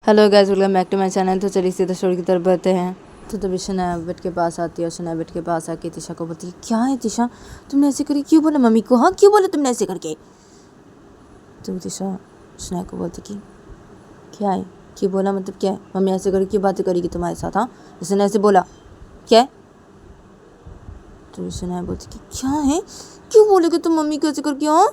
Hello guys, welcome back to my channel. तो चलिए सीधा स्टोरी की तरफ बढ़ते हैं। तो तभी शनाया बेड के पास आती है और शनाया बेड के पास आके तिशा को बोलती है, क्या है तिशा, तुमने ऐसे करी, क्यों बोला मम्मी को? हाँ, क्यों बोला तुमने ऐसे करके? तो तिशा शनाया को बोलती कि क्या है, क्यों बोला मतलब क्या है? मम्मी ऐसे करी, क्यों बातें करेगी तुम्हारे साथ? हाँ, जैसे ने ऐसे बोला क्या है? तो शनाया बोलती कि क्या है, क्यों बोलेगे तुम मम्मी को ऐसे करके? हाँ,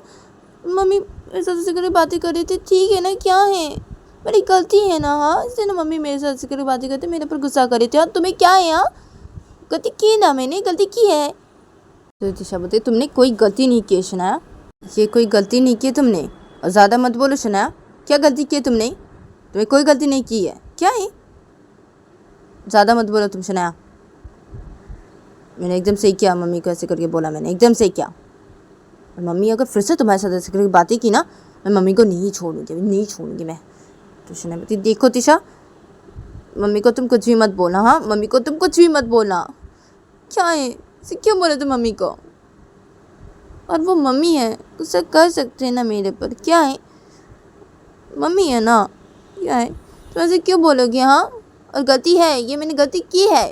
मम्मी ऐसे करके बातें कर रही थी, ठीक है ना, क्या है, मेरी गलती है ना। हाँ, इसलिए ना मम्मी मेरे साथ करके बातें करते, मेरे पर गुस्सा कर रही थी। हाँ, तुम्हें क्या है? हाँ, गलती की ना, मैंने गलती की है। तो तिशा बोलती, तुमने कोई गलती नहीं की है शनाया, ये कोई गलती नहीं की है तुमने, और ज़्यादा मत बोलो शनाया। क्या गलती की है तुमने? तुम्हें कोई गलती नहीं की है, क्या है? ज़्यादा मत बोलो तुम शनाया। मैंने एकदम सही किया, मम्मी को ऐसे करके बोला, मैंने एकदम सही किया। और मम्मी अगर फिर से तुम्हारे साथ ऐसे करके बातें की ना, मैं मम्मी को नहीं छोड़ूंगी, नहीं छोड़ूंगी मैं। तो शनाया बोलती, देखो तिशा, मम्मी को तुम कुछ भी मत बोलना। हाँ, मम्मी को तुम कुछ भी मत बोलना। क्या है, इसे क्यों बोले तुम मम्मी को? और वो मम्मी है, गुस्सा कर सकते हैं ना मेरे पर, क्या है, मम्मी है ना, क्या है, तुम ऐसे क्यों बोलोगे? हाँ, और गलती है, ये मैंने गलती की है,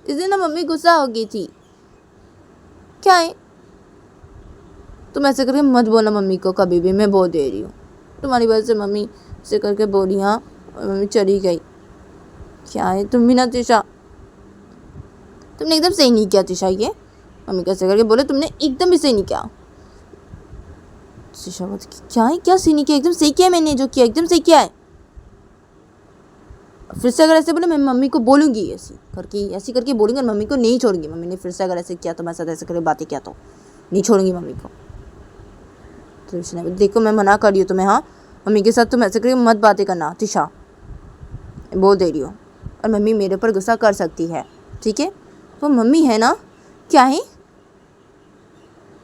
इस दिन ना मम्मी गुस्सा हो गई थी। क्या है, तुम ऐसे करके मत बोलना मम्मी को कभी भी, मैं बोल दे रही हूँ। तुम्हारी वजह से मम्मी ऐसे करके बोली, हाँ, और मम्मी चली गई। क्या है, तुम भी ना तिशा, तुमने एकदम सही नहीं किया तिशा, ये मम्मी कैसे करके बोले, तुमने एकदम भी सही नहीं किया। तिशा बोलती, क्या है, क्या सही नहीं किया? एकदम सही किया मैंने, जो किया एकदम सही किया है। फिर से अगर ऐसे बोले, मैं मम्मी को बोलूँगी, ऐसी करके बोलूँगी, और मम्मी को नहीं छोड़ूंगी। मम्मी ने फिर से अगर ऐसे किया, तुम्हारे साथ ऐसे करके बातें किया, तो नहीं छोड़ूंगी मम्मी को। तो तिशा ने, देखो मैं मना कर रही हूँ तुम्हें, हाँ, मम्मी के साथ तुम ऐसे करके मत बातें करना तिशा, बोल दे रही हूँ। और मम्मी मेरे ऊपर गुस्सा कर सकती है, ठीक है, वो मम्मी है ना, क्या है।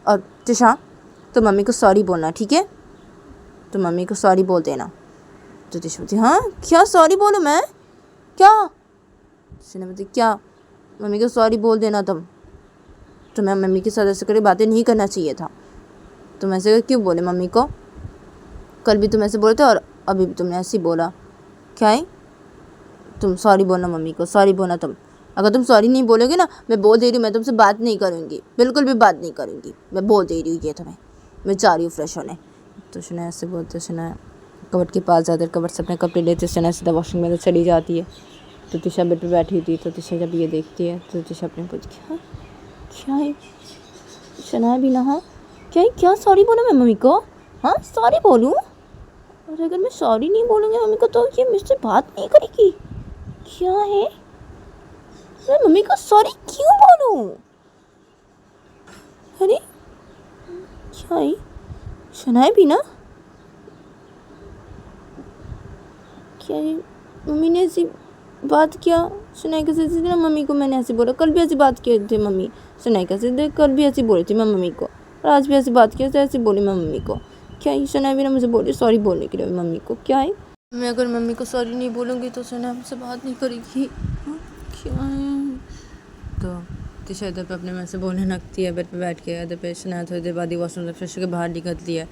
और तिशा, तो मम्मी को सॉरी बोलना, ठीक है, तो मम्मी को सॉरी बोल देना। तो तिशा बोलती, हाँ, क्या सॉरी बोलूँ मैं, क्या? तिशा बोलती, क्या, मम्मी को सॉरी बोल देना तुम। तो मैं मम्मी के साथ ऐसे करे बातें नहीं करना चाहिए था, तुम ऐसे क्यों बोले मम्मी को? कल भी तुम ऐसे बोले थे और अभी भी तुमने ऐसे ही बोला। क्या है, तुम सॉरी बोलना मम्मी को, सॉरी बोलना तुम। अगर तुम सॉरी नहीं बोलोगे ना, मैं बोल दे रही हूँ, मैं तुमसे बात नहीं करूँगी, बिल्कुल भी बात नहीं करूँगी, मैं बोल दे रही हूँ ये तुम्हें। मैं जा रही हूँ फ्रेश होने। तो शनाया ऐसे बोलते, शनाया कबर्ड के पास जाकर कबर्ड से अपने कपड़े लेते, शनाया सीधा वॉशिंग में चली जाती है। तो तिशा बेड पर बैठी थी, तो तिशा जब ये देखती है तो तिशा अपने पूछती, हाँ, क्या है शनाया भी ना, हाँ, क्या है, क्या सॉरी बोलूँ मैं मम्मी को? हाँ, सॉरी बोलूँ? और अगर मैं सॉरी नहीं बोलूँगी मम्मी को तो ये मुझसे बात नहीं करेगी, क्या है, मैं मम्मी को सॉरी क्यों बोलूं? अरे क्या है, शनाया भी ना, क्या है, मम्मी ने ऐसी बात किया, शनाया कैसे ना, मम्मी को मैंने ऐसे बोला, कल भी ऐसी बात की थी मम्मी, शनाया कैसे कल भी ऐसी बोली थी मैं मम्मी को, और आज भी ऐसी बात की, ऐसे बोली मैं मम्मी को। क्या है, शनाया भी ना मुझे बोली सॉरी बोलने के लिए मम्मी को। क्या है, मैं अगर मम्मी को सॉरी नहीं बोलूँगी तो शनाया हमसे बात नहीं करेगी। हाँ, क्या है। तो तिशा इधर पे अपने मन से बोलने लगती है बेड पे बैठ के। इधर पे शनाया थोड़ी देर बाद ही वॉशरूम से फ्रेश होकर बाहर निकलती है,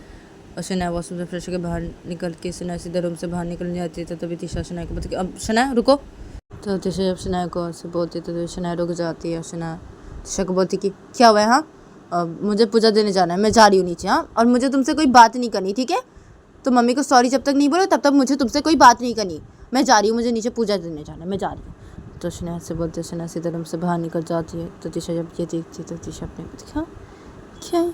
और शनाया वॉशरूम से फ्रेश होकर बाहर निकल के शनाया सीधा रूम से बाहर निकल जाती है। तो तभी तिशा शनाया को बोलती है, अब शनाया रुको। तो तिशा जब शनाया को ऐसे बोलती है तो शनाया रुक जाती है। शनाया तिशा को बोलती कि क्या हुआ है, हाँ, मुझे पूजा देने जाना है, मैं जा रही हूँ नीचे, हाँ, और मुझे तुमसे कोई बात नहीं करनी, ठीक है, तो मम्मी को सॉरी जब तक नहीं बोलो तब तक मुझे तुमसे कोई बात नहीं करनी, मैं जा रही हूँ, मुझे नीचे पूजा देने जाना है, मैं जा रही हूँ। तो शनाया से बोलते शनाया सीधा रूम से बाहर निकल जाती है। तो तिशा जब ये देखती है तो तिशा अपने को देखा, क्या है,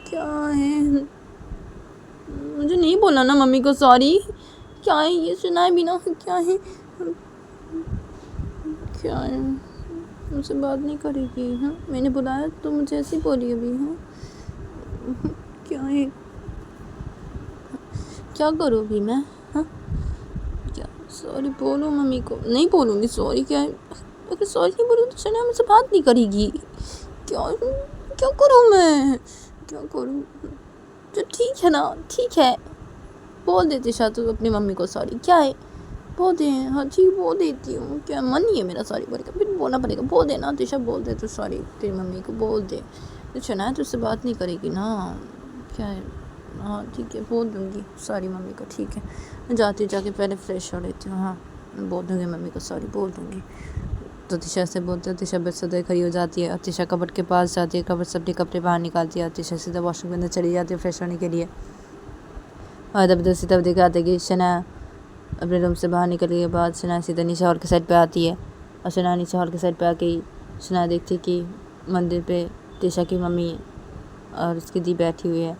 क्या है, मुझे नहीं बोला ना मम्मी को सॉरी, क्या है ये शनाया भी ना, क्या है, क्या है, मुझसे बात नहीं करेगी, हाँ, मैंने बुलाया तो मुझे ऐसे ही बोली अभी, हाँ, क्या है, क्या करूँ अभी मैं, हाँ, क्या सॉरी बोलूँ मम्मी को? नहीं बोलूँगी सॉरी, क्या है, अगर सॉरी नहीं बोलूँ तो शनाया मुझसे बात नहीं करेगी, क्या क्या करूँ मैं, क्या करूँ? तो ठीक है ना, ठीक है, बोल देती शायद तू अपनी मम्मी को सॉरी, क्या है, बोल दे, हाँ जी बोल देती हूँ, क्या मन नहीं है मेरा सॉरी बोलने का, फिर बोलना पड़ेगा, बोल दे ना तिशा, बोल दे तू सॉरी तेरी मम्मी को, बोल दे, तो शनाया तुझसे बात नहीं करेगी ना, क्या है, हाँ ठीक है, बोल दूँगी सॉरी मम्मी को, ठीक है। मैं जाती हूँ, जाके पहले फ्रेश हो लेती हूँ। हाँ, मैं बोल दूँगी मम्मी को, सॉरी बोल दूँगी। तो तिशा से बोलते हैं, तिशा बेड से खड़ी हो जाती है और तिशा कबर्ड के पास जाती है, कबर्ड से अपने कपड़े बाहर निकालती है और तिशा सीधा वॉशरूम के अंदर चली जाती है फ्रेश होने के लिए। और तब दूसरी तरफ दिखाते कि शना अपने रूम से बाहर निकलने के बाद शना सीधा नीचे हॉल के साइड पे आती है और शना नीचे हॉल के साइड पे आके शना देखती कि मंदिर पे तिशा की मम्मी और उसकी दी बैठी हुई है।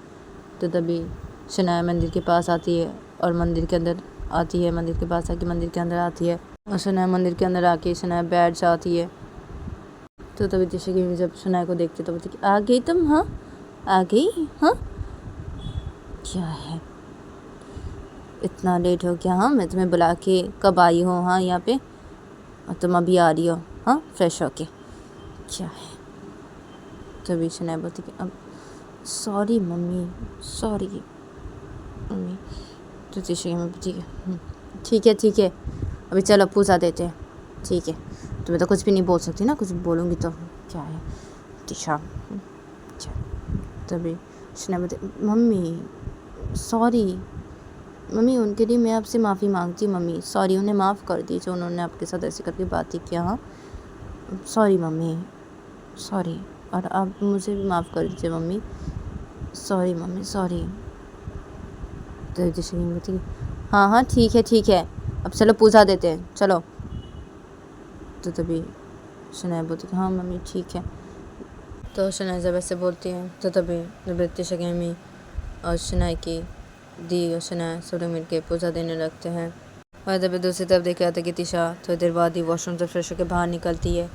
तो तभी शना मंदिर के पास आती है और मंदिर के अंदर आती है, मंदिर के पास आके मंदिर के अंदर आती है और शना मंदिर के अंदर आके शना बैठ जाती है। तो तभी तिशा की मम्मी जब शना को देखती है तो बोलती कि आ गई तुम? हाँ आ गई? हाँ क्या है इतना लेट हो गया? हाँ मैं तुम्हें बुला के कब आई हूँ? हाँ यहाँ पे, और तुम अभी आ रही हो? हाँ फ्रेश होके, क्या है? तभी शना बोलती कि अब सॉरी मम्मी, सॉरी मम्मी। तो तिशा की मम्मी ठीक है, ठीक है ठीक है, अभी चलो पूजा देते हैं, ठीक है। तुम्हें तो कुछ भी नहीं बोल सकती ना, कुछ बोलूँगी तो क्या है तिशा। तभी शना बोलती मम्मी सॉरी मम्मी, उनके लिए मैं आपसे माफ़ी मांगती हूँ मम्मी, सॉरी उन्हें माफ़ कर दीजिए, उन्होंने आपके साथ ऐसे करके बात ही किया। हाँ सॉरी मम्मी, सॉरी, और आप मुझे भी माफ़ कर दीजिए मम्मी, सॉरी मम्मी सॉरी। तो तिशा की मम्मी हाँ हाँ ठीक है, अब चलो पूजा देते हैं, चलो। तो तभी शनाया बोलती हाँ मम्मी ठीक है। तो शनाया जब ऐसे बोलती है तो तभी तिशा की मम्मी और शनाया की दी और शनाया सब लोग मिल के पूजा देने लगते हैं। और तभी दूसरी तरफ देखा जाता है कि तिशा थोड़ी देर बाद ही वॉशरूम से फ्रेश होकर बाहर निकलती है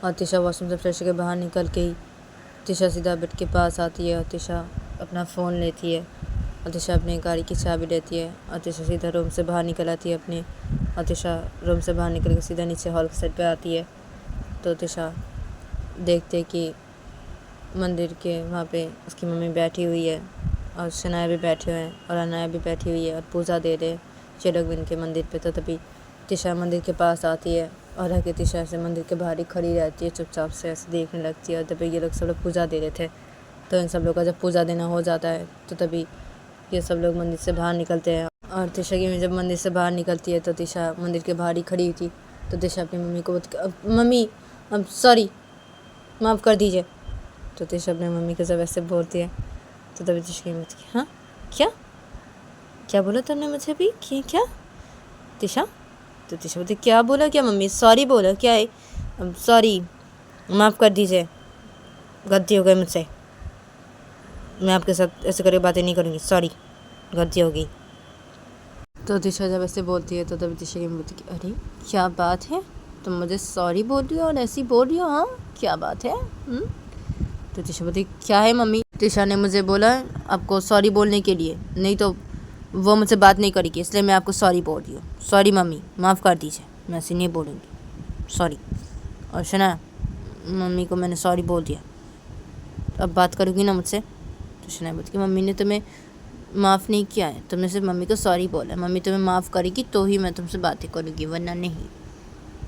और तिशा वॉशरूम से फ्रेश होकर बाहर निकल के ही तिशा सीधा बेड के पास आती है और तिशा अपना फ़ोन लेती है और तिशा अपनी गाड़ी की चाबी लेती है और तिशा सीधा रूम से बाहर निकल आती है अपने, और तिशा रूम से बाहर निकल के सीधा नीचे हॉल के साइड पे आती है। तो तिशा देखते कि मंदिर के वहाँ पे उसकी मम्मी बैठी हुई है और शनाया भी बैठे हुए हैं और अनाया भी बैठी हुई है और पूजा दे रहे हैं लोग के मंदिर पे। तो तभी तिशा मंदिर के पास आती है और आके तिशा से मंदिर के बाहर ही खड़ी रहती है, चुपचाप से ऐसे देखने लगती है। और तभी ये लोग सब लोग पूजा दे रहे थे, तो इन सब लोग का जब पूजा देना हो जाता है तो तभी ये सब लोग मंदिर से बाहर निकलते हैं। और तिशा की जब मंदिर से बाहर निकलती है तो तिशा मंदिर के बाहर ही खड़ी थी। तो तिशा अपनी मम्मी को मम्मी अब सॉरी माफ़ कर दीजिए। तो तिशा अपनी मम्मी को जब ऐसे बोलती है तो तभी तिशा की मम्मी हाँ क्या क्या बोला तुमने मुझे अभी? क्या तिशा? तो तिशा बोलती क्या बोला? क्या मम्मी? सॉरी बोला, क्या है? अब सॉरी माफ़ कर दीजिए, गलती हो गई मुझसे, मैं आपके साथ ऐसे करके बातें नहीं करूँगी, सॉरी गलती हो गई। तो तिशा जब ऐसे बोलती है तो तभी तिशा की बोलती है अरे क्या बात है, तुम मुझे सॉरी बोल रही हो और ऐसी बोल रही हो? हाँ क्या बात है? तो तिशा बोलती क्या है मम्मी? तिशा ने मुझे बोला आपको सॉरी बोलने के लिए, नहीं तो वो मुझसे बात नहीं करेगी, इसलिए मैं आपको सॉरी बोल रही हूँ। सॉरी मम्मी माफ़ कर दीजिए, मैं ऐसे नहीं बोलूँगी, सॉरी। और शना मम्मी को मैंने सॉरी बोल दिया, अब बात करोगी ना मुझसे? तो शना बोलती मम्मी ने तुम्हें माफ़ नहीं किया है, तुमने सिर्फ मम्मी को सॉरी बोला है, मम्मी तुम्हें माफ़ करेगी तो ही मैं तुमसे बातें करूँगी वरना नहीं।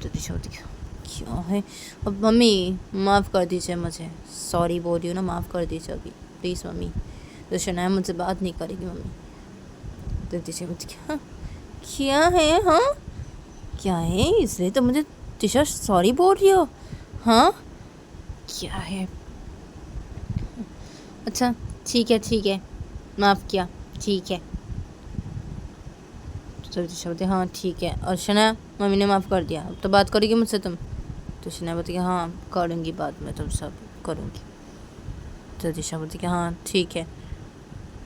तो तिशा बोलती क्या है? अब मम्मी माफ़ कर दीजिए मुझे, सॉरी बोल रही हूँ ना, माफ़ कर दीजिए अभी प्लीज़ मम्मी। तो शनाया मुझसे बात नहीं करेगी मम्मी। तो तिशा बोलती क्या है? हाँ क्या है? इसलिए तो मुझे तिशा सॉरी बोल रही हो? हाँ क्या है? अच्छा ठीक है माफ़ किया, ठीक है। तो तिशा बोलती हाँ ठीक है। और शना मम्मी ने माफ़ कर दिया, अब तो बात करेगी मुझसे तुम? तो शना बोलती हाँ करूँगी बात, मैं तुम सब करूँगी। तो तिशा बोलती हाँ ठीक है।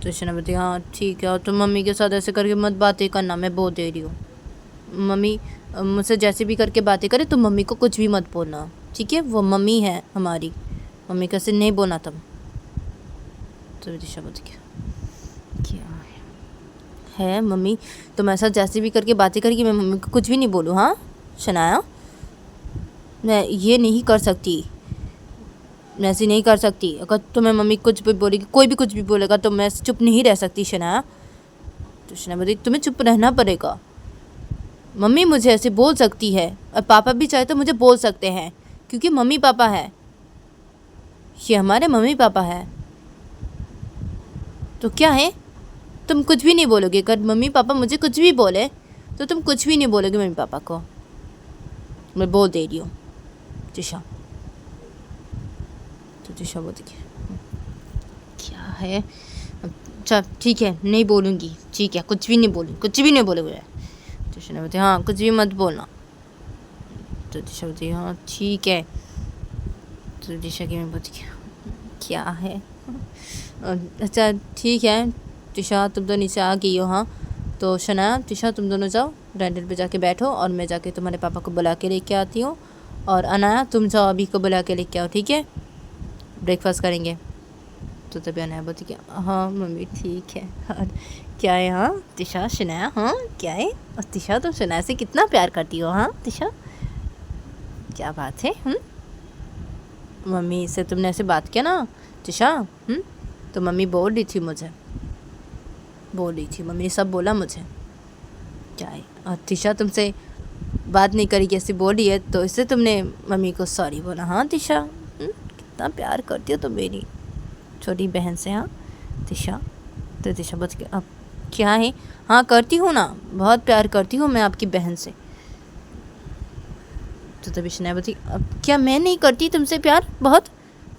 तो शना बोलती हाँ ठीक है, और तुम मम्मी के साथ ऐसे करके मत बातें करना, मैं बोल दे रही हूँ। मम्मी मुझसे जैसे भी करके बातें करे तुम मम्मी को कुछ भी मत बोलना, ठीक है? वो मम्मी है हमारी, मम्मी का से नहीं बोलना तुम। तो तिशा बोलती क्या है मम्मी, तुम ऐसा जैसे भी करके बातें करेगी मैं मम्मी को कुछ भी नहीं बोलूँ? हाँ शनाया मैं ये नहीं कर सकती, मैं ऐसे नहीं कर सकती। अगर तुम्हें मम्मी कुछ भी बोलेगी, कोई भी कुछ भी बोलेगा तो मैं चुप नहीं रह सकती शनाया। तो शनाया बोलती तुम्हें चुप रहना पड़ेगा, मम्मी मुझे ऐसे बोल सकती है और पापा भी चाहे तो मुझे बोल सकते हैं, क्योंकि मम्मी पापा है, ये हमारे मम्मी पापा है। तो क्या है तुम कुछ भी नहीं बोलोगे? अगर मम्मी पापा मुझे कुछ भी बोले तो तुम कुछ भी नहीं बोलोगे मम्मी पापा को? मैं बोल दे रही हूँ तिशा। तो तिशा बोलती क्या है? अच्छा ठीक है, नहीं बोलूँगी, ठीक है, कुछ भी नहीं बोलूँगी, कुछ भी नहीं बोलोगे? तिशा ने बोलती हाँ कुछ भी मत बोलना। तो तिशा बोलती हाँ ठीक है। तो तिशा की मम्मी बोलती क्या है? अच्छा ठीक है तिशा, तुम तो नीचे आ गई हो। हाँ तो शनाया तिशा तुम दोनों जाओ ग्राइंडर पे जाके बैठो और मैं जाके तुम्हारे पापा को बुला के लेके आती हूँ। और अनाया तुम जाओ अभी को बुला के लेके आओ, ठीक है? ब्रेकफास्ट करेंगे। तो तभी अनाया बोलती कि हाँ मम्मी ठीक है। और क्या है? हाँ तिशा शनाया, हाँ क्या है? और तिशा तुम शनाया से कितना प्यार करती हो? हाँ तिशा क्या बात है? मम्मी से तुमने ऐसे बात किया ना तिशा? तो मम्मी बोल रही थी मम्मी ने सब बोला मुझे। क्या है? और तिशा तुमसे बात नहीं करी कैसे बोल रही है, तो इससे तुमने मम्मी को सॉरी बोला। हाँ तिशा कितना प्यार करती हो तुम मेरी छोटी बहन से। हाँ तिशा। तो तिशा बच के अब क्या है? हाँ करती हूँ ना, बहुत प्यार करती हूँ मैं आपकी बहन से। तो तभी शनाया बोलती अब क्या मैं नहीं करती तुमसे प्यार बहुत?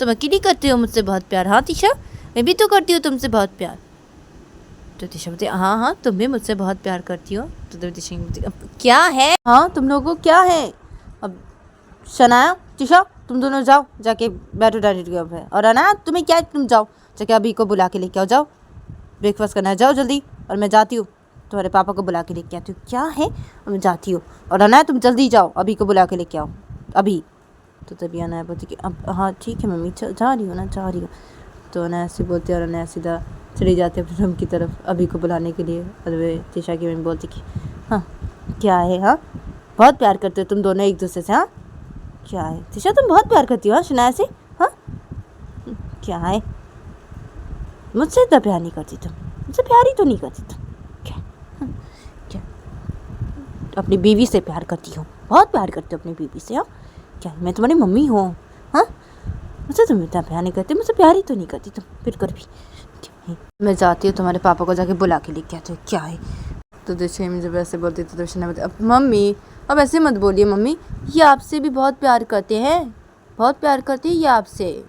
तुम अकेली करती हो मुझसे बहुत प्यार। हाँ तिशा मैं भी तो करती हूँ तुमसे बहुत प्यार। तो तिशा बोलती हाँ हाँ तुम भी मुझसे बहुत प्यार करती हो। तो तभी तिशा बोलती अब क्या है? हाँ तुम लोगों को क्या है? अब शनाया तिशा तुम दोनों जाओ जाके बैठो डायरेक्ट के ऊपर। और अनाया तुम्हें क्या है, तुम जाओ जाके अभी को बुला के लेके आओ, जाओ ब्रेकफास्ट करना है, जाओ जल्दी। और मैं जाती हूँ तुम्हारे पापा को बुला के लेके आती हूँ। क्या है? और मैं जाती हूँ। और अनाया तुम जल्दी जाओ अभी को बुला के लेके आओ अभी। तो तभी अनाया बोलती कि अब हाँ ठीक है मम्मी जा रही हूँ ना, जा रही हूँ। तो अनाया ऐसे बोलती है और अनाया सीधा चली जाती है अपने रूम की तरफ अभी को बुलाने के लिए। और वे तिशा की मम्मी बोलती कि हाँ क्या है? हाँ बहुत प्यार करते हो तुम दोनों एक दूसरे से। हाँ क्या है तिशा तुम बहुत प्यार करती हो? हाँ शनाया से? हाँ क्या है? मुझसे इतना प्यार नहीं करती तुम? मुझसे प्यार ही तो नहीं करती तुम? क्या अपनी बीवी से प्यार करती हो? बहुत प्यार करती हो अपनी बीवी से? हाँ क्या मैं तुम्हारी मम्मी हूँ? हाँ मुझसे तुम इतना प्यार नहीं करती, मुझसे प्यार ही तो नहीं करती तुम फिर कर भी। मैं जाती हूँ तुम्हारे पापा को जाके बुला के लेके आती हूँ। क्या है? तो दिशा मुझे वैसे बोलती तो दिशा ने बताया अब मम्मी अब ऐसे मत बोलिए मम्मी, ये आपसे भी बहुत प्यार करते हैं, बहुत प्यार करती है ये आपसे।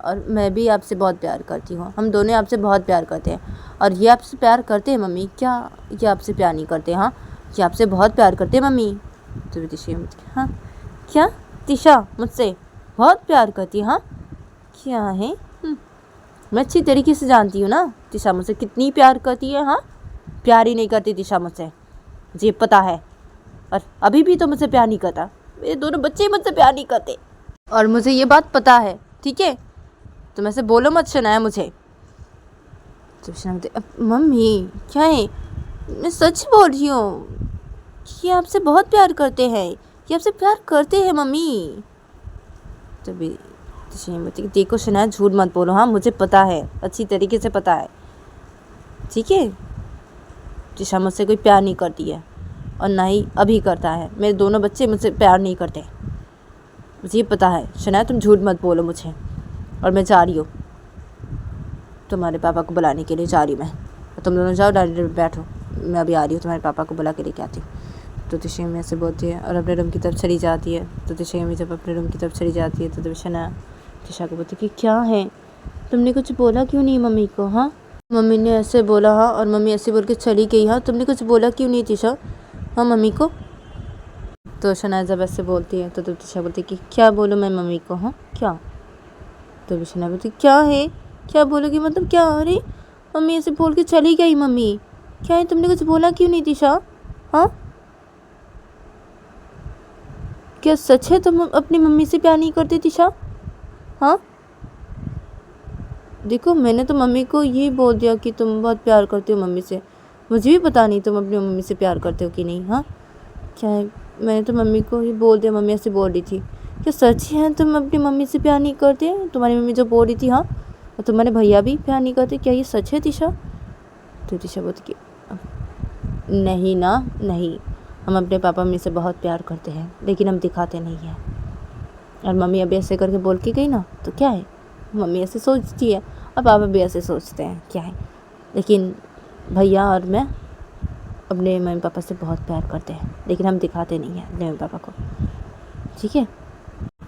और मैं भी आपसे बहुत प्यार करती हूँ, हम दोनों आपसे बहुत प्यार करते हैं। और ये आपसे प्यार करते हैं मम्मी? क्या ये आपसे प्यार नहीं करते? हाँ ये आपसे बहुत प्यार करते हैं मम्मी। तो दिशा हाँ क्या तिशा मुझसे बहुत प्यार करती है? हाँ क्या है? मैं अच्छी तरीके से जानती हूँ ना तिशा मुझसे कितनी प्यार करती है। हाँ प्यार ही नहीं करती तिशा मुझसे, मुझे पता है। और अभी भी तो मुझसे प्यार नहीं करता, मेरे दोनों बच्चे मुझसे प्यार नहीं करते और मुझे ये बात पता है, ठीक है? तुम ऐसे बोलो मत शनाया मुझे। तो शनाया मम्मी क्या है? मैं सच बोल रही हूँ, ये आपसे बहुत प्यार करते हैं, ये आपसे प्यार करते हैं मम्मी। तभी देखो शनाया झूठ मत बोलो। हाँ मुझे पता है, अच्छी तरीके से पता है, ठीक है? तिशा मुझसे कोई प्यार नहीं करती है और ना ही अभी करता है, मेरे दोनों बच्चे मुझसे प्यार नहीं करते, मुझे ये पता है। शनाया तुम झूठ मत बोलो मुझे। और मैं जा रही हूँ तुम्हारे पापा को बुलाने के लिए, जा रही हूँ मैं। तुम दोनों जाओ डायरेक्ट में बैठो, मैं अभी आ रही हूँ तुम्हारे पापा को बुला के लेके आती हूँ। तो तिशा में ऐसे बोलती है और अपने रूम की तरफ चली जाती है। तो तिशा में जब अपने रूम की तरफ चली जाती है तो शनाया तिशा को बोलती कि क्या है, तुमने कुछ बोला क्यों नहीं मम्मी को? हाँ मम्मी ने ऐसे बोला। हाँ और मम्मी ऐसे बोल के चली गई। हाँ तुमने कुछ बोला क्यों नहीं तिशा? हाँ मम्मी को? तो शनाया जब ऐसे बोलती है तो तिशा बोलती कि क्या बोलो मैं मम्मी को? हाँ क्या? तो शनाया बोलती क्या है, क्या बोलोगी मतलब क्या? अरे मम्मी ऐसे बोल के चली गई मम्मी, क्या है तुमने कुछ बोला क्यों नहीं तिशा? हाँ क्या सच है तुम अपनी मम्मी से प्यार नहीं करती तिशा? हाँ देखो मैंने तो मम्मी को यही बोल दिया कि तुम बहुत प्यार करते हो मम्मी से, मुझे भी पता नहीं तुम अपनी मम्मी से प्यार करते हो कि नहीं। हाँ क्या है, मैंने तो मम्मी को ही बोल दिया, मम्मी ऐसे बोल रही थी। क्या सच है तुम अपनी मम्मी से प्यार नहीं करते? तुम्हारी मम्मी जो बोल रही थी। हाँ और तुम्हारे भैया भी प्यार नहीं करते, क्या ये सच है तिशा? तो तिशा बोलती कि नहीं ना नहीं, हम अपने पापा मम्मी से बहुत प्यार करते हैं लेकिन हम दिखाते नहीं हैं। और मम्मी अभी ऐसे करके बोल के गई ना, तो क्या है, मम्मी ऐसे सोचती है और पापा भी ऐसे सोचते हैं, क्या है। लेकिन भैया और मैं अपने मम्मी पापा से बहुत प्यार करते हैं, लेकिन हम दिखाते नहीं हैं अपने मम्मी पापा को, ठीक है,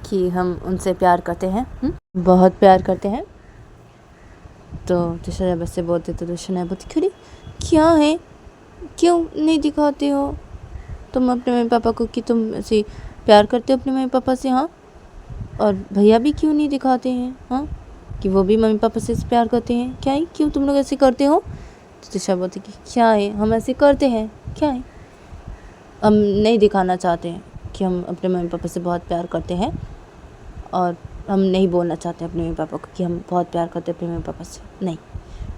कि हम उनसे प्यार करते हैं, बहुत प्यार करते हैं। तो तिशा जब ऐसे बोलते तो शनाया बोलती क्यों नहीं, क्या है, क्यों नहीं दिखाते हो तुम अपने मम्मी पापा को कि तुम ऐसे प्यार करते हो अपने मम्मी पापा से, हाँ, और भैया भी क्यों नहीं दिखाते हैं, हाँ, कि वो भी मम्मी पापा से प्यार करते हैं, क्या है, क्यों तुम लोग ऐसे करते हो। तो तिशा बोलती कि क्या है, हम ऐसे करते हैं, क्या है, हम नहीं दिखाना चाहते हैं कि हम अपने मम्मी पापा से बहुत प्यार करते हैं, और हम नहीं बोलना चाहते अपने मम्मी पापा को कि हम बहुत प्यार करते हैं अपने मम्मी पापा से, नहीं,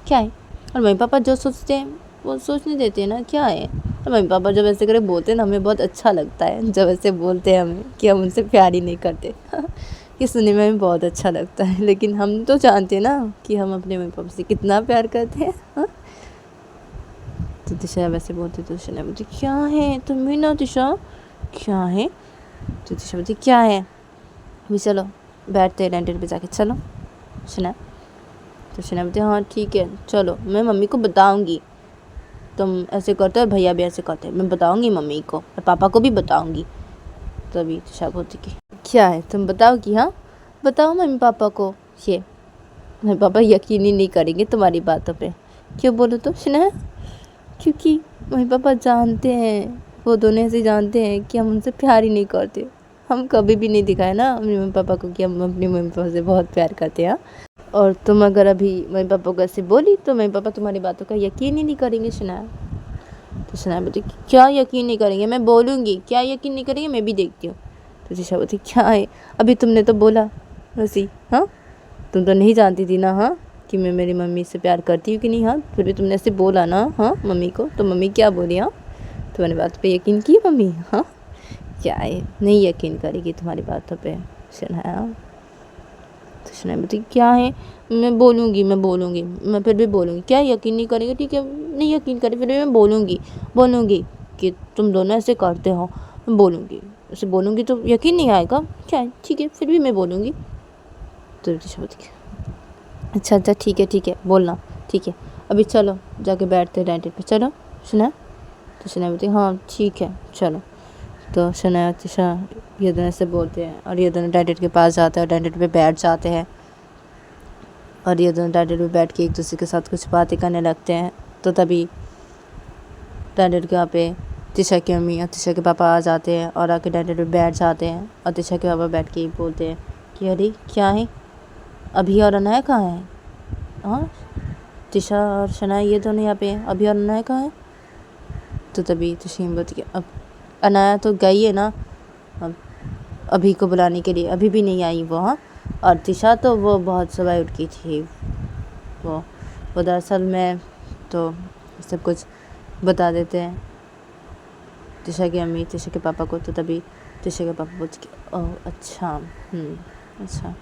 क्या है, और मम्मी पापा जो सोचते हैं वो सोचने देते हैं ना, क्या है। और मम्मी पापा जब ऐसे करे बोलते हैं ना, हमें बहुत अच्छा लगता है जब ऐसे बोलते हैं हमें कि हम उनसे प्यार ही नहीं करते ये सुनने में हमें बहुत अच्छा लगता है, लेकिन हम तो जानते हैं ना कि हम अपने मम्मी पापा से कितना प्यार करते हैं, हाँ। तो तिशा वैसे बोलती तो तिशा बोलती क्या है, तुम्हें ना तिशा क्या है। तो तिशा बोलती क्या है, अभी चलो बैठते हैं रेंटेड पे जाके, चलो शना। तो शना बोलती हाँ ठीक है चलो, मैं मम्मी को बताऊंगी तुम ऐसे करते हो और भैया भी ऐसे करते हैं, मैं बताऊंगी मम्मी को और पापा को भी बताऊंगी। तभी तिशा बोलती कि क्या है, तुम बताओ कि हाँ, बताओ मम्मी पापा को। ये मम्मी पापा यकीन ही नहीं करेंगे तुम्हारी बातों पे। क्यों बोलो तो शना, क्योंकि मम्मी पापा जानते हैं, वो दोनों ऐसे जानते हैं कि हम उनसे प्यार ही नहीं करते। हम कभी भी नहीं दिखाए ना अपने मम्मी पापा को कि हम अपने मम्मी पापा से बहुत प्यार करते हैं। और तुम अगर अभी मम्मी पापा को ऐसे बोली तो मम्मी पापा तुम्हारी बातों का यकीन ही नहीं करेंगे शनाया। तो शनाया बोलती क्या यकीन नहीं करेंगे, मैं बोलूँगी, क्या यकीन नहीं करेंगे, मैं भी देखती हूँ। तो तिशा बोलती क्या है, अभी तुमने तो बोला वैसी, हाँ, तुम तो नहीं जानती थी ना, हाँ, कि मैं मेरी मम्मी से प्यार करती हूँ कि नहीं, हाँ, फिर भी तुमने ऐसे बोला ना, हाँ, मम्मी को, तो मम्मी क्या बोली, हाँ, तुम्हारी बात पे यकीन की मम्मी, हाँ, क्या है, नहीं यकीन करेगी तुम्हारी बातों पे शनाया। तो शनाया बोलती क्या है, मैं बोलूँगी, मैं फिर भी बोलूँगी, क्या यकीन नहीं करेंगे, ठीक है, नहीं यकीन करे फिर भी मैं बोलूँगी कि तुम दोनों ऐसे करते हो, मैं बोलूँगी, ऐसे बोलूँगी तो यकीन नहीं आएगा, क्या है, ठीक है, फिर भी मैं बोलूँगी। तो तिशा बोलती अच्छा ठीक है बोलना, ठीक है, अभी चलो जाके बैठते रेंटेड पे, चलो शनाया। तो शनाया बोलती हाँ ठीक है चलो। तो शनाया तिशा ये दोनों से बोलते हैं और ये दोनों रेंटेड के पास जाते हैं और रेंटेड पे बैठ जाते हैं और ये दोनों रेंटेड पे बैठ के एक दूसरे के साथ कुछ बातें करने लगते हैं। तो तभी रेंटेड के वहाँ पे तिशा की मम्मी और तिशा के पापा आ जाते हैं और आके रेंटेड पे बैठ जाते हैं और तिशा के पापा बैठ के बोलते हैं कि अरे क्या है, अभी और अनाया कहाँ है, हाँ, तिशा और शनाया ये दोनों यहाँ पे हैं, अभी और अनाया कहाँ है। तो तभी तिशा बोलती कि अब अनाया तो गई है ना अब अभी को बुलाने के लिए, अभी भी नहीं आई वो, हाँ, और तिशा तो वो बहुत सुबह उठ गई थी, वो दरअसल में तो सब कुछ बता देते हैं तिशा की मम्मी तिशा के पापा को। तो तभी तिशा के पापा बोलते कि ओह अच्छा, अच्छा।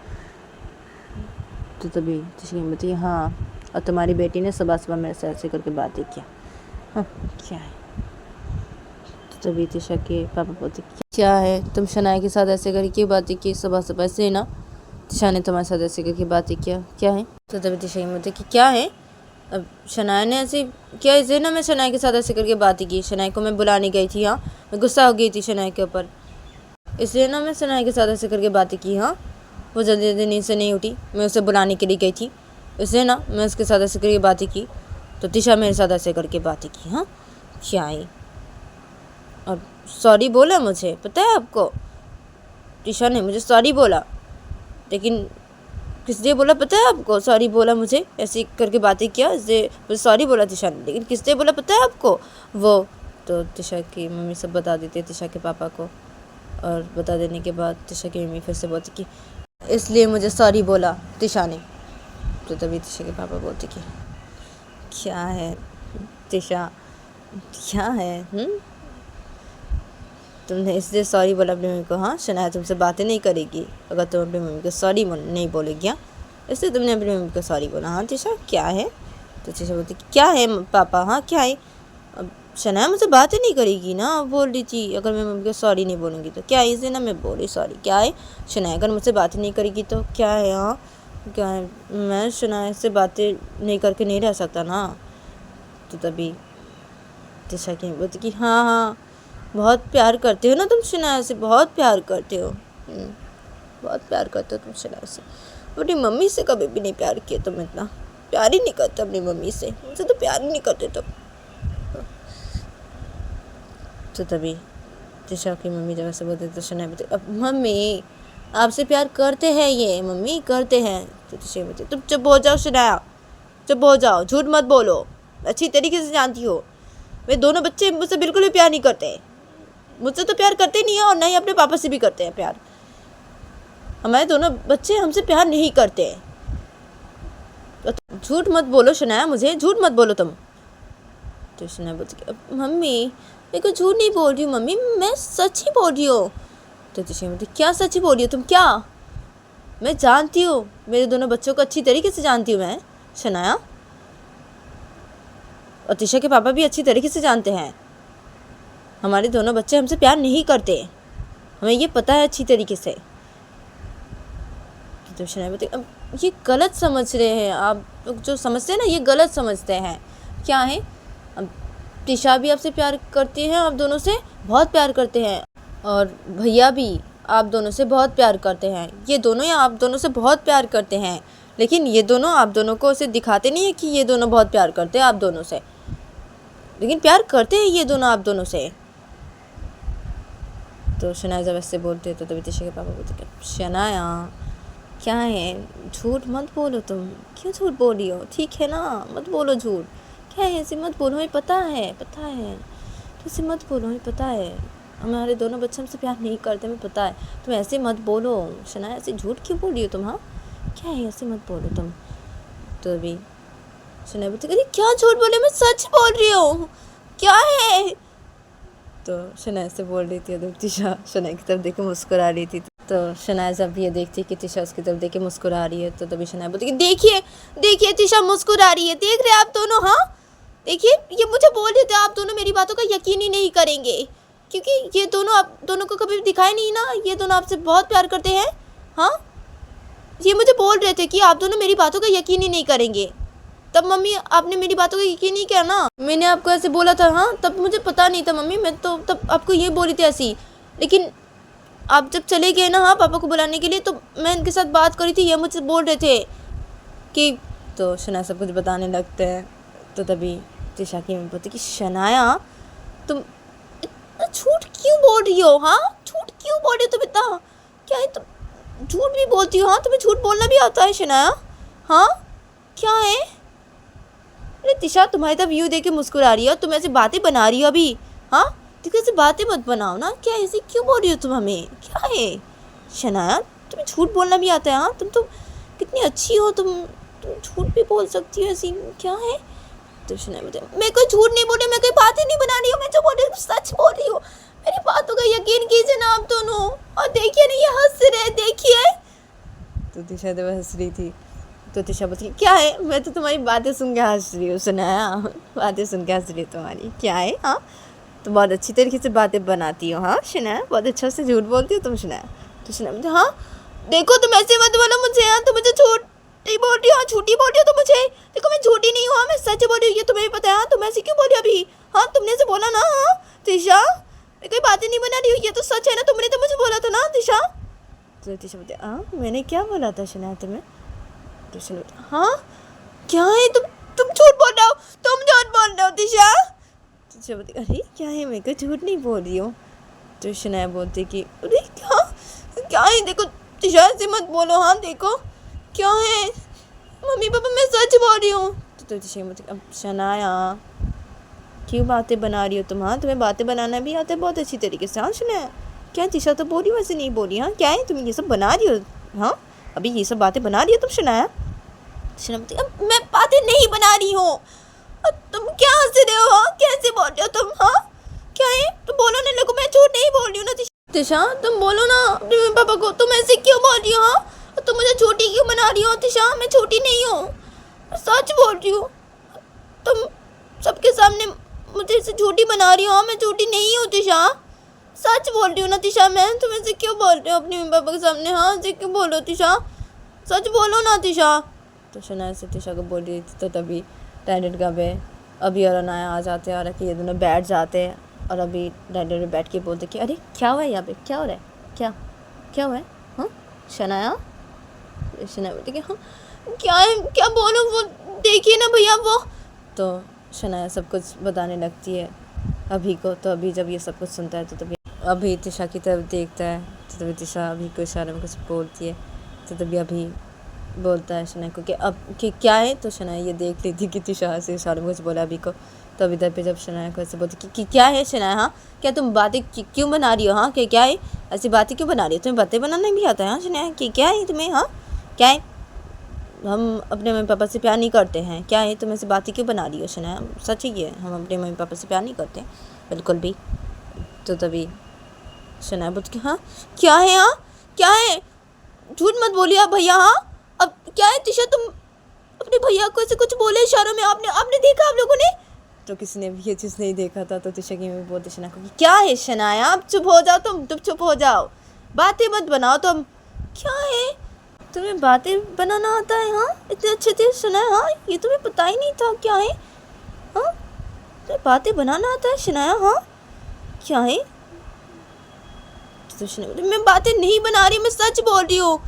तो तभी तिशा की मम्मी बोलती हाँ, और तुम्हारी बेटी ने सुबह सुबह मेरे से ऐसे करके बातें किया, हाँ क्या है। तो तभी तिशा के पापा बोलते क्या है, तुम शनाया के साथ ऐसे करके बातें की सुबह सुबह से ना, तिशा ने तुम्हारे साथ ऐसे करके बातें किया, क्या है। तो तभी तिशा की बोलती कि क्या है, अब शनाया ने ऐसे क्या, इसे ना मैं शनाया के साथ ऐसे करके बातें की, शनाया को मैं बुलाने गई थी, हाँ, मैं गुस्सा हो गई थी शनाया के ऊपर, इसलिए ना मैं शनाया के साथ ऐसे करके बातें की, हाँ, वो जल्दी जल्दी नींद से नहीं उठी, मैं उसे बुलाने के लिए गई थी, इसलिए ना मैं उसके साथ ऐसे करके बातें की, तो तिशा मेरे साथ ऐसे करके बातें की, हाँ क्या है, और सॉरी बोला मुझे, पता है आपको, तिशा ने मुझे सॉरी बोला, लेकिन किस लिए बोला पता है आपको, सॉरी बोला मुझे, ऐसे करके बातें किया, इससे मुझे सॉरी बोला तिशा ने, लेकिन किस लिए बोला पता है आपको वो। तो तिशा की मम्मी सब बता देती है तिशा के पापा को, और बता देने के बाद तिशा की मम्मी फिर से बोलती कि इसलिए मुझे सॉरी बोला तिशा ने। तो तभी तिशा के पापा बोलते कि क्या है तिशा, क्या है, तुमने इसलिए सॉरी बोला अपनी मम्मी को, हाँ, शनाया तुमसे बातें नहीं करेगी अगर तुम अपनी मम्मी को सॉरी नहीं बोलेगी, हाँ, इसलिए तुमने अपनी मम्मी को सॉरी बोला, हाँ तिशा क्या है। तो तिशा बोलती क्या है पापा, हाँ क्या है, अब शनाया मुझसे बातें नहीं करेगी ना, बोल रही थी अगर मैं मम्मी को सॉरी नहीं बोलूँगी तो, क्या है, इसलिए ना मैं बोली सॉरी, क्या है, शनाया अगर मुझसे बातें नहीं करेगी तो क्या है, हाँ क्या है, मैं शनाया से बातें नहीं करके नहीं रह सकता ना, तो तभी तिशा की बोलती कि हाँ हाँ बहुत प्यार करते हो ना तुम शनाया से, बहुत प्यार करते हो। बहुत प्यार करते हो तुम शनाया से। अपनी मम्मी से कभी भी नहीं प्यार किया तुम, इतना प्यार ही नहीं करते अपनी मम्मी से, उनसे तो प्यार ही नहीं करते तुम। तो तभी तिशा की मम्मी जब ऐसे बोलते तो शनाया बोलती अब मम्मी आपसे प्यार करते हैं ये, मम्मी करते हैं। तो तिशा बोलती तुम चुप हो जाओ शनाया, चुप हो जाओ, झूठ मत बोलो, अच्छी तरीके से जानती हो वे दोनों बच्चे मुझसे बिल्कुल भी प्यार नहीं करते, मुझसे तो प्यार करते नहीं है और ना ही अपने पापा से भी करते हैं प्यार। हमारे दोनों बच्चे हमसे प्यार नहीं करते। तो झूठ मत बोलो शनाया, मुझे झूठ मत बोलो तुम। तो शनाया बोलती मम्मी मैं कोई झूठ नहीं बोल रही हूँ मम्मी, मैं सच ही बोल रही हूँ। तो तिशा बोलती क्या सच ही बोल रही हो तुम, क्या? मैं जानती हूँ, मेरे दोनों बच्चों को अच्छी तरीके से जानती हूँ मैं शनाया, और तिशा के पापा भी अच्छी तरीके से जानते हैं हमारे दोनों बच्चे हमसे प्यार नहीं करते, हमें ये पता है अच्छी तरीके से। तो शनाया बोलती अब ये गलत समझ रहे हैं आप लोग, जो समझते हैं ना ये गलत समझते हैं। क्या है, अब तिशा भी आपसे प्यार करती हैं, आप दोनों से बहुत प्यार करते हैं, और भैया भी आप दोनों से बहुत प्यार करते हैं, ये दोनों या आप दोनों से बहुत प्यार करते हैं, लेकिन ये दोनों आप दोनों को उसे दिखाते नहीं है कि ये दोनों बहुत प्यार करते हैं आप दोनों से, लेकिन प्यार करते हैं ये दोनों आप दोनों से। तो शनाया जब ऐसे बोलते तो तभी तिशा के पापा बोलते शनाया क्या है, झूठ मत बोलो तुम, क्यों झूठ बोल रही हो, ठीक है ना, मत बोलो झूठ, क्या है ऐसे मत बोलो, हमें पता है तो ऐसे मत बोलो, हमें पता है हमारे दोनों बच्चे हमसे प्यार नहीं करते, हमें पता है, तुम ऐसे मत बोलो शनाया, ऐसे झूठ क्यों बोल रही हो तुम, हाँ क्या है ऐसे मत बोलो तुम। तो अभी शनाया बोलती अरे क्या झूठ बोले, मैं सच बोल रही हूँ, क्या है। तो शनाया से बोल रही थी, तिशा शनाया की तरफ देख के मुस्कुरा रही थी। तो शनाया जब ये देखती कि तिशा उसकी तरफ देख के मुस्कुरा रही है, तो तभी शनाया बोलती कि देखिए देखिए तिशा मुस्कुरा रही है, देख रहे आप दोनों, हाँ देखिए ये मुझे बोल रहे थे आप दोनों मेरी बातों का यकीन ही नहीं करेंगे, क्योंकि ये दोनों आप दोनों को कभी दिखाई नहीं ना, ये दोनों आपसे बहुत प्यार करते हैं। हाँ ये मुझे बोल रहे थे कि आप दोनों मेरी बातों का यकीन ही नहीं करेंगे, तब मम्मी आपने मेरी बातों का यकीन नहीं किया ना, मैंने आपको ऐसे बोला था, हाँ तब मुझे पता नहीं था मम्मी, मैं तो तब आपको ये बोली थी ऐसी, लेकिन आप जब चले गए ना हाँ पापा को बुलाने के लिए, तो मैं इनके साथ बात करी थी, ये मुझसे बोल रहे थे कि। तो शनाया सब कुछ बताने लगते हैं। तो तभी तिशा की मम्मी बोलती कि शनाया तुम इतना झूठ क्यों बोल रही हो, हाँ झूठ क्यों बोल रही हो तुम इतना, क्या है तुम झूठ भी बोलती हो, हाँ तुम्हें झूठ बोलना भी आता है शनाया, हाँ क्या है। अरे तिशा तुम्हारी तरफ यूँ देख के मुस्कुरा रही हो, तुम ऐसी बातें बना रही हो अभी, हाँ देखो ऐसी बातें मत बनाओ ना, क्या ऐसे क्यों बोल रही हो तुम हमें, क्या है शनाया तुम्हें झूठ बोलना भी आता है, हाँ तुम तो कितनी अच्छी हो, तुम झूठ भी बोल सकती हो ऐसी, क्या है। तो शनाया बोलती मैं कोई झूठ नहीं बोल रही, मैं कोई बातें नहीं बना रही हूँ, मैं जो बोल रही हूँ सच बोल रही हूँ, मेरी बातों का यकीन कीजिए ना आप दोनों, और देखिए ना ये हंस रहे, देखिए। तो तिशा तो हंस रही थी। तो तिशा बोलती क्या है, मैं तो तुम्हारी बातें सुन के हंस रही हूँ शनाया, बातें सुन के हंस रही हूँ तुम्हारी, क्या है, हाँ तो बहुत अच्छी तरीके से बातें बनाती हो, हाँ शनाया बहुत अच्छा से झूठ बोलती हो तुम शनाया। तो शनाया बोलती हाँ देखो तुम ऐसे मत बोलो मुझे, हाँ तुम मुझे झूठ नहीं बोल रही हो, झूठी बोल रही हो तुम मुझे, देखो मैं झूठी नहीं हूँ, मैं सच बोल रही हूँ, ये तुम्हें भी पता है, हाँ तुम ऐसे क्यों बोल रही हो अभी, हाँ तुमने ऐसे बोला ना, हाँ तिशा मैं कोई बातें नहीं बना रही हूँ, ये तो सच है ना, तुमने तो मुझे बोला था ना तिशा। तो तिशा बोलती हाँ मैंने क्या बोला था शनाया तुम्हें। तो शनाया बोलती हाँ क्या है, तुम झूठ बोल रहे हो, तुम झूठ बोल रहे हो तिशा। तिशा बोलती अरे क्या है, मैं कोई झूठ नहीं बोल रही हूँ। तो शनाया बोलती कि अरे क्या है, देखो तिशा ऐसे मत बोलो, हाँ देखो क्या है मम्मी पापा मैं सच बोल रही हूँ। तो तिशा बोलती अब शनाया क्यों बातें बना रही हो तुम, हाँ तुम्हें बातें बनाना भी आता है बहुत अच्छी तरीके से, हाँ शनाया क्या तिशा तो बोली वैसे नहीं बोली, हाँ क्या है तुम ये सब बना रही हो, हाँ अभी ये सब बातें बना रही हो तुम शनाया। शनाया बोलती अब मैं बातें नहीं बना रही हूँ, तुम क्या हंस रहे हो, हाँ कैसे बोल रहे हो तुम, हाँ क्या है तुम बोलो ना, लोगों मैं झूठ नहीं बोल रही हूँ ना तिशा, तुम बोलो ना अपने मम्मी पापा को, तुम ऐसे क्यों बोल रही हो, हाँ तुम मुझे झूठी क्यों बना रही हो तिशा, मैं झूठी नहीं हूँ, मैं सच बोल रही हूँ, तुम सबके सामने मुझे ऐसे झूठी बना रही हो, हाँ मैं झूठी नहीं हूँ तिशा, सच बोल रही हूँ ना तिशा मैं, तुम ऐसे क्यों बोल रहे हो अपने मम्मी पापा के सामने, हाँ ऐसे क्यों बोल रहे हो तिशा, सच बोलो ना तिशा। तो शनाया से तिशा को बोल रही थी। तो तभी टॉयलेट का पे अभी और अनाया आ जाते हैं और ये दोनों बैठ जाते हैं और अभी डैडी बैठ के बोलते कि अरे क्या हुआ है यहाँ पे, क्या हो रहा है, क्या क्या हुआ है, हाँ शनाया। शनाया बोलती कि हाँ क्या है, क्या बोलो, वो देखिए ना भैया वो। तो शनाया सब कुछ बताने लगती है अभी को। तो अभी जब ये सब कुछ सुनता है तो तभी अभी तिशा की तरफ देखता है, तो तभी तिशा अभी को इशारे में कुछ बोलती है। तो तभी अभी बोलता है शनाया को कि अब कि क्या है। तो शनाया ये देख लेती कि तिशा से इशारे में कुछ बोला अभी को। तो अभी इधर पे जब शनाया को ऐसे बोलती कि क्या है शनाया, हाँ क्या तुम बातें क्यों बना रही हो, हाँ कि क्या है, ऐसी बातें क्यों बना रही हो, तुम्हें बातें बनाना भी आता है हाँ शनाया, कि क्या है तुम्हें, हाँ क्या है, हम अपने मम्मी पापा से प्यार नहीं करते हैं, क्या है तुम ऐसी बातें क्यों बना रही हो शनाया, सच ही है हम अपने मम्मी पापा से प्यार नहीं करते बिल्कुल भी। तो तभी शनाया बोलती कि हाँ क्या है, हाँ क्या है, झूठ मत बोलिए आप भैया, हाँ अब क्या है तिशा, तुम अपने भैया को ऐसे कुछ बोले इशारों में, आपने देखा आप लोगों ने। तो किसी ने भी ये चीज़ नहीं देखा था। तो तिशा की मम्मी बोलती शनाया को कि क्या है शनाया, आप चुप हो जाओ, तुम चुप हो जाओ, बातें मत बनाओ तुम, क्या है तुम्हें बातें बनाना आता है, हाँ इतने अच्छे से शनाया, हाँ ये तुम्हें पता ही नहीं था, क्या है, हाँ तुम्हें बातें बनाना आता है शनाया, हाँ क्या है। तो शनाया बोली मैं बातें नहीं बना रही, मैं सच बोल रही हूँ।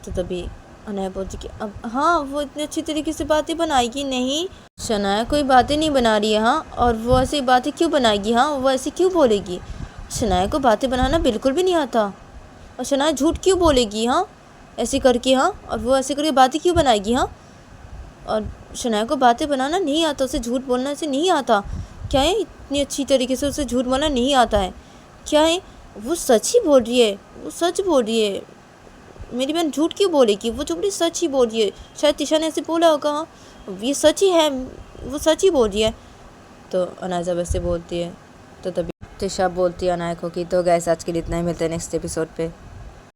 तो तभी अनाया बोलती कि अब हाँ वो इतनी अच्छी तरीके से बातें बनाएगी नहीं, शनाया कोई बातें नहीं बना रही है, हाँ और वो ऐसी बातें क्यों बनाएगी, हाँ वो ऐसे क्यों बोलेगी, शनाया को बातें बनाना बिल्कुल भी नहीं आता, और शनाया झूठ क्यों बोलेगी, हाँ ऐसे करके, हाँ और वो ऐसे करके बातें क्यों बनाएगी, हाँ और शनाया को बातें बनाना नहीं आता, उसे झूठ बोलना से नहीं आता, क्या है इतनी अच्छी तरीके से उसे झूठ बोलना नहीं आता है, क्या है वो सच ही बोल रही है, वो सच बोल रही है, मेरी बहन झूठ क्यों बोलेगी, वो चुपड़ी सच ही बोल रही है, शायद तिशा ने ऐसे बोला होगा, हाँ ये सच ही है, वो सच ही बोल रही है। तो अनाया जब ऐसे बोलती है तो तभी तिशा बोलती है अनाया को कि तो गैस आज के लिए इतना ही, मिलते हैं नेक्स्ट एपिसोड पे।